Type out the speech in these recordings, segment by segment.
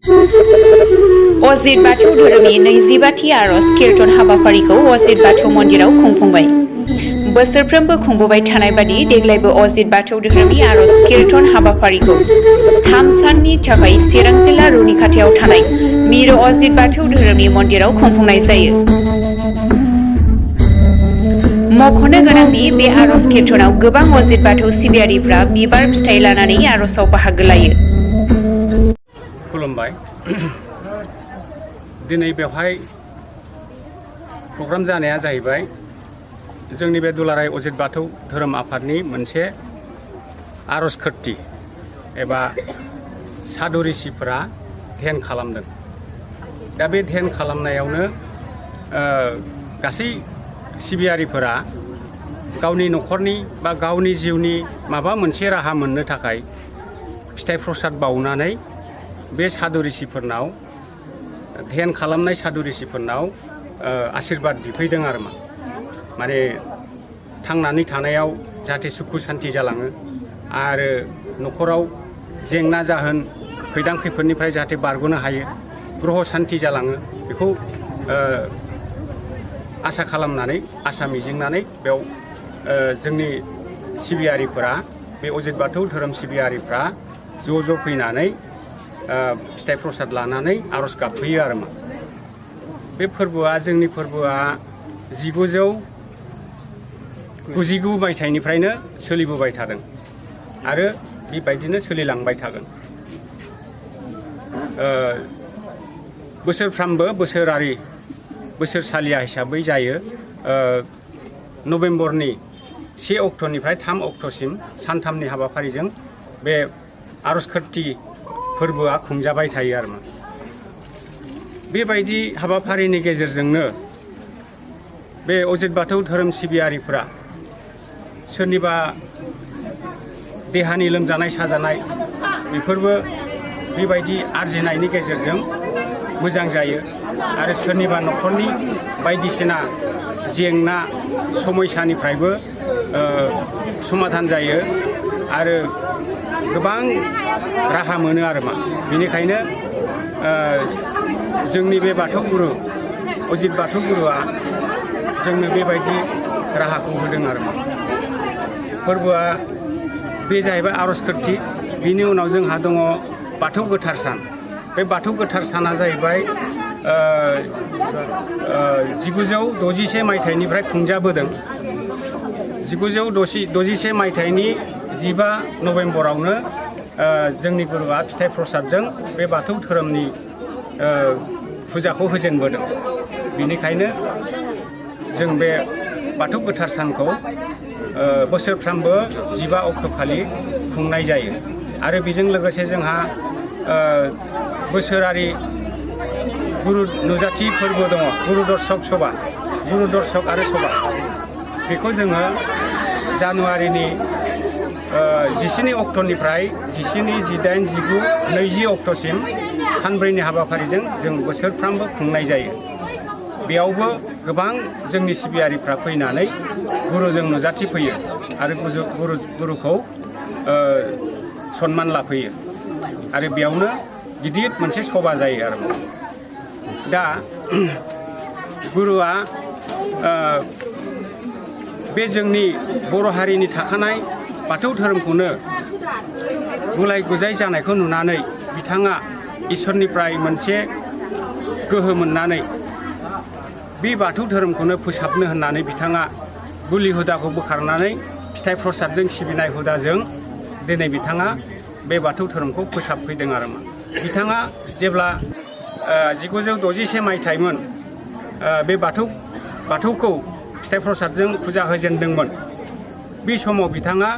अजित बाथौ धोरोमनि 25थि आरज कीर्तन हाबाफारिखौ अजित बाथौ मन्दिराव खुंफुंबाय। बोसोरफ्रोमबो खुंबोबाय थानाय बादि देग्लायबो अजित बाथौ धोरोमनि आरज कीर्तन हाबाफारिखौ 3 साननि थाखाय चिरां जिल्ला रुनिखाथायाव थानाय मिरु अजित बाथौ धोरोमनि मन्दिराव खुंफुंनाय जायो। मख'नो गोनांदि बे आरज कीर्तनाव गोबां अजित बाथौ सिबियारिफ्रा बिबार फिथाइ लानानै आरजआव बाहागो लायो। खुलुमबाय। दिनै बेवहाय प्रग्राम जानाया जाहैबाय जोंनि बे दुलाराय अजित बाथौ धोरोम आफादनि मोनसे आरज खोरथि एबा सादु रिसिफोरा ध्यान खालामदों। दा बे ध्यान खालामनायावनो गासै सिबियारिफोरा गावनि न'खरनि बा गावनि जिउनि माबा मोनसे राहा मोननो थाखाय फिथाइ प्रसाद बावनानै बे सादु रिसिफोरनाव ध्यान खालामनाय सादु रिसिफोरनाव आशीर्बाद बिफैदों आरो माने थांनानै थानायाव जाहाथे सुखु सान्ति जालाङो आरो न'खराव जेंना जाहोन खैदां खैफोदनिफ्राय जाहाथे बारग'नो हायो, ग्रह सान्ति जालाङो, बेखौ आसा खालामनानै आसा मिजिंनानै बेयाव जोंनि सिबियारिफोरा बे अजित बाथौ धोरोम सिबियारिफ्रा ज' फैनानै फिथाइ प्रसाद लानानै आरज गाबफैयो आरो बे फोरबोआ जोंनि फोरबोआ 1999 मायथाइनिफ्रायनो सोलिबोबाय थादों आरो बेबायदिनो सोलिलांबाय थागोन। बोसोरफ्रामबो बोसोरसालिया हिसाबै जायो। नभेम्बरनि 1 अक्ट'निफ्राय 3 अक्ट'सिम सानथामनि हाबाफारिजों बे आरज खोरथि फोरबोआ खुंजाबाय थायो आरो बेबायदि हाबाफारिनि गेजेरजोंनो बे अजित बाथौ धोरोम सिबियारिफोरा सोरनिबा देहानि लोमजानाय साजानाय बेफोरबो बेबायदि आरजिनायनि गेजेरजों मोजां जायो आरो सोरनिबा न'खरनि बायदिसिना जेंना समयसानिफ्रायबो समाधान जायो आरो गोबां राहा मोनो आरो बेनिखायनो जोंनि बे बाथौ गुरु अजित बाथौ गुरुआ जोंनो बेबायदि राहाखौ होदों आरो फोरबोआ बे जाहैबाय आरज खोरथि। बिनि उनाव जोंहा दङ बाथौ गोथार सान। बे बाथौ गोथार साना जाहैबाय 1961 मायथाइनिफ्राय खुंजाबोदों। 1961 मायथाइनि 15 नभेम्बरावनो जोंनि गुरुआ फिथाइ प्रसादजों बे बाथौ धोरोमनि फुजाखौ होजेनबोदों। बेनिखायनो जों बे बाथौ गोथार सानखौ बोसोरफ्रामबो 15 अक्ट'खालि खुंनाय जायो आरो बेजों लोगोसे जोंहा बोसोरारि गुरु नुजाथि फोरबो दङ, गुरु दर्शक सभा, गुरु दर्शक आरो सभा। बेखौ जोङो जानुवारिनि 19 अक्ट'निफ्राय 19, 18, 19, 20 अक्ट'सिम सानब्रैनि हाबाफारिजों जों बोसोरफ्रामबो खुंनाय जायो। बेयावबो गोबां जोंनि सिबियारिफ्रा फैनानै गुरुजों नुजाथिफैयो आरो गुरुखौ सन्मान लाफैयो आरो बेयावनो गिदिर मोनसे सभा जायो आरो दा गुरुआ बे जोंनि बर' हारिनि थाखानाय बाथौ धोरोमखौनो गुलाय गुजाय जानायखौ नुनानै बिथाङा इसोरनिफ्राय मोनसे गोहो मोननानै बे बाथौ धोरोमखौनो फोसाबनो होननानै बिथाङा बुलि हुदाखौ बोखारनानै फिथाइ प्रसादजों सिबिनाय हुदाजों दिनै बिथाङा बे बाथौ धोरोमखौ फोसाबफैदों आरो बिथाङा जेब्ला 1961 मायथाइमोन बे बाथौखौ फिथाइ प्रसादजों फुजा होजेनदोंमोन। बे समाव बिथाङा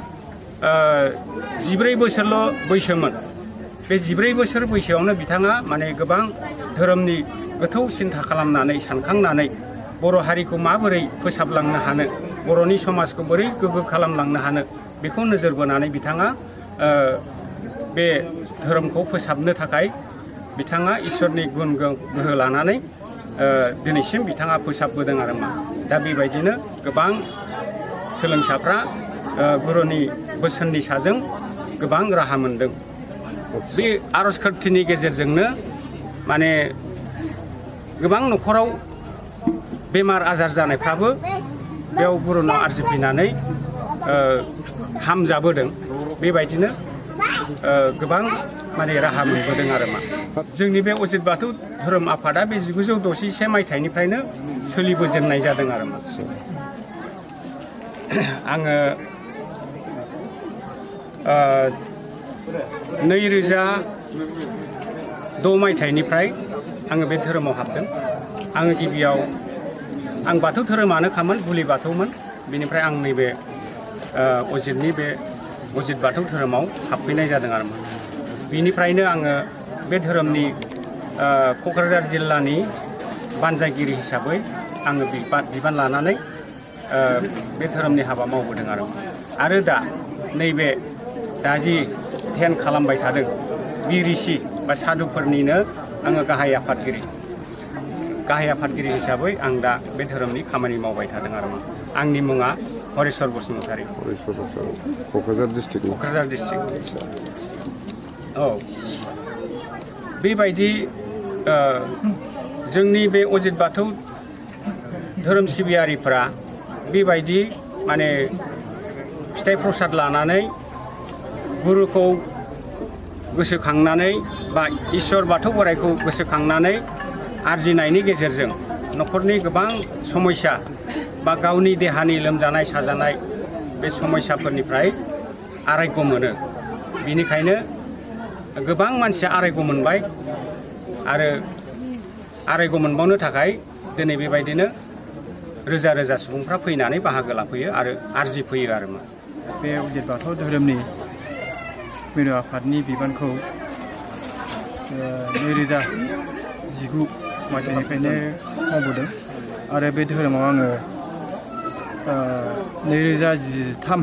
14 बोसोरल' बैसोमोन। बे 14 बोसोर बैसोआवनो बिथाङा माने गोबां धोरोमनि गोथौ सिन्था खालामनानै सानखांनानै बर' हारिखौ माबोरै फोसाबलांनो हानो, बर'नि समाजखौ बोरै गोग्गो खालामलांनो हानो बेखौ नोजोर बोनानै बिथाङा बे धोरोमखौ फोसाबनो थाखाय बिथाङा इसोरनि गुन गोहो लानानै दिनैसिम बिथाङा फोसाबबोदों आरो दा बेबायदिनो गोबां सोलोंसाफ्रा गुरुनि बोसोननि साजों गोबां राहा मोनदों। बे आरज खोरथिनि गेजेरजोंनो माने गोबां न'खराव बेमार आजार जानायफ्राबो बेयाव गुरुनाव आरजिफैनानै हामजाबोदों। बेबायदिनो गोबां माने राहा मोनबोदों आरो मा जोंनि बे अजित बाथौ धोरोम आफादा बे 1961 मायथाइनिफ्रायनो सोलिबोजेननाय जादों आरो मा आङो 2006 मायथाइनिफ्राय आङो बे धोरोमाव हाबदों। आङो गिबियाव आं बाथौ धोरोमानोखामोन, बुलि बाथौमोन। बेनिफ्राय आं नैबे अजितनि बे अजित बाथौ धोरोमाव हाबफैनाय जादों आरो बिनिफ्रायनो आङो बे धोरोमनि क'क्राझार जिल्लानि बानजायगिरि हिसाबै आङो बिबान लानानै बे धोरोमनि हाबा मावबोदों आरो दा नैबे दा जि ध्यान खालामबाय थादों बिरिसि बा साधुफोरनिनो आङो गाहाय आफादगिरि हिसाबै आं दा बे धोरोमनि खामानि मावबाय थादों आरो आंनि मुङा हरेश्वर बसुमतारी। क'क्राझार डिस्ट्रिक्ट। औ बेबायदि जोंनि बे अजित बाथौ धोरोम सिबियारिफ्रा बेबायदि माने फिथाइ प्रसाद लानानै गुरुखौ गोसोखांनानै बा इसोर बाथौ बोराइखौ गोसोखांनानै आरजिनायनि गेजेरजों न'खरनि गोबां समस्या बा गावनि देहानि लोमजानाय साजानाय बे समस्याफोरनिफ्राय आरायग' मोनो। बिनिखायनो गोबां मानसिया आरायग' मोनबाय आरो आरायग' मोनबावनो थाखाय दिनै बेबायदिनो रोजा रोजा सुबुंफ्रा फैनानै बाहागो लाफैयो आरो आरजिफैयो आरो मा बे अजित बाथौ धोरोमनि मिरु आफादनि बिबानखौ 2019 मायथाइनिफ्रायनो मावबोदों आरो बे धोरोमाव आङो 2013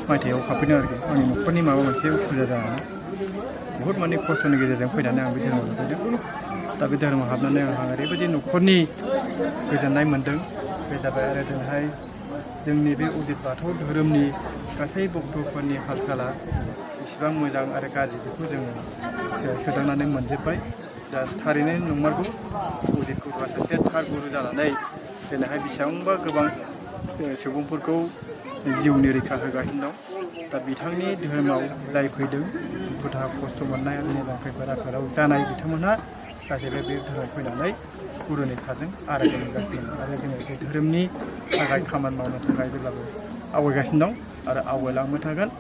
मायथाइयाव हाबफैदों आरोखि। आंनि न'खरनि माबा मोनसे उसुबिदा जानानै बहुद माने खस्थ'नि गेजेरजों फैनानै आं बे धोरोमाव हाबफैदों। दा बे धोरोमाव हाबनानै आंहा ओरैबायदि न'खरनि गोजोननाय मोन्दों। बे जाबाय आरो दिनैहाय जोंनि बे अजित बाथौ धोरोमनि गासै भक्तफोरनि हाल साला इसिबां मोजां आरो गाज्रि बेखौ जोङो सोदांनानै मोनजोब्बाय। दा थारैनो नंमारगौ अजित गुरुआ सासे थार गुरु जानानै दिनैहाय बेसेबांबा गोबां सुबुंफोरखौ जिउनि रैखा होगासिनो दं। दा बिथांनि धोरोमाव जाय फैदों दुखु दाहा खस्थ' मोननाय आरो मोजां खैफोद आफोदाव जानाय बिथांमोनहा गासैबो बे धोरोमाव फैनानै गुरुनि साजों आरायग' मोनगासिनो आरो जोङो बे धोरोमनि थाखाय खामानि मावनो थाखाय जेब्लाबो आवगायगासिनो दं आरो आवगायलांबाय थागोन।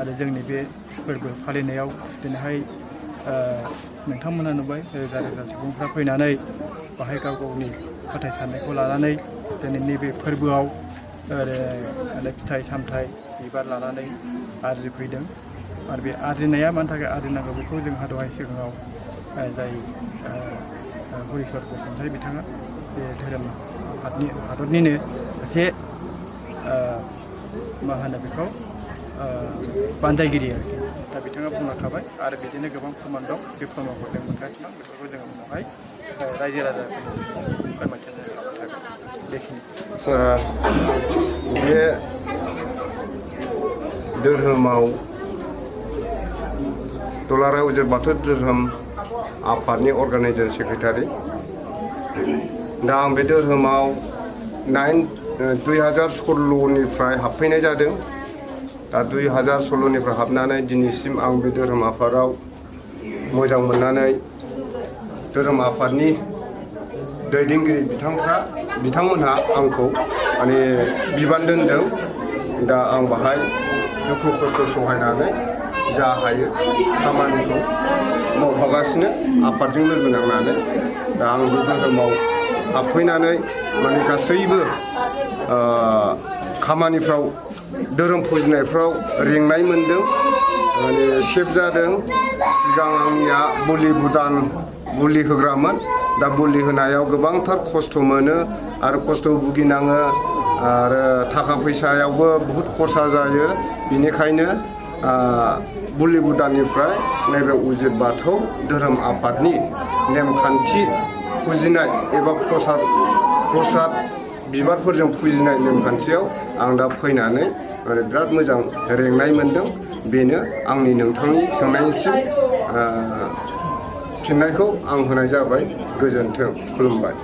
आरो जोंनि बे फोरबो फालिनायाव दिनैहाय नोंथांमोना नुबाय रोजा रोजा सुबुंफ्रा फैनानै बाहाय गाव गावनि फोथाय साननायखौ लानानै दिनैनि बे फोरबोआव फिथाइ सामथाइ बिबार लानानै आरजिफैदों। आरो बे आरजिनाया मानि थाखाय आरजिनांगौ बेखौ जोंहा दहाय सिगाङाव जाय हरिश्वर बसुमतारी बिथाङा बे धोरोम हादरनिनो सासे मा होनो बेखौ बानजायगिरि आरोखि। दा बिथाङा बुंलांखाबाय आरो बिदिनो गोबां फोरमान दं। बे फोरमानखौ जों मोनगासिनो दं। बेफोरखौ जोङो उनावहाय रायजो राजाफोरनि फोरमायथिनो हागोन। बेखिनि बे धोरोमाव दुलाराय अजित बाथौ धोरोम आफादनि अर्गानाइजेसन सेक्रेटारि। दा आं बे धोरोमाव 2016निफ्राय हाबफैनाय जादों। दा 2016निफ्राय हाबनानै दिनैसिम आं बे धोरोम आफादाव मोजां मोननानै धोरोम आफादनि दैदेनगिरि बिथांमोनहा आंखौ माने बिबान दोनदों। दा आं बाहाय दुखु खस्थ' सहायनानै जा हायो खामानिखौ मावफागासिनो आफादजों लोगो नांनानै। दा आं बे धोरोमाव हाबफैनानै माने गासैबो खामानिफ्राव धोरोम फुजिनायफ्राव रेंनाय मोन्दों, माने सेफ जादों। सिगां आंनिया बुलि होग्रामोन। दा बुलि होनायाव गोबांथार खस्थ' मोनो आरो खस्थ' भुगिनाङो आरो थाखा फैसायावबो बहुद खरसा जायो। बेनिखायनो बुलि बुदाननिफ्राय नैबे अजित बाथौ धोरोम आफादनि नेमखान्थि फुजिनाय एबा प्रसाद बिबारफोरजों फुजिनाय नेमखान्थियाव आं दा फैनानै माने बिराद मोजां रेंनाय मोन्दों। बेनो आंनि नोंथांनि सोंनायनिसिम फिननायखौ आं होनाय जाबाय। गोजोन्थों, खुलुमबाय।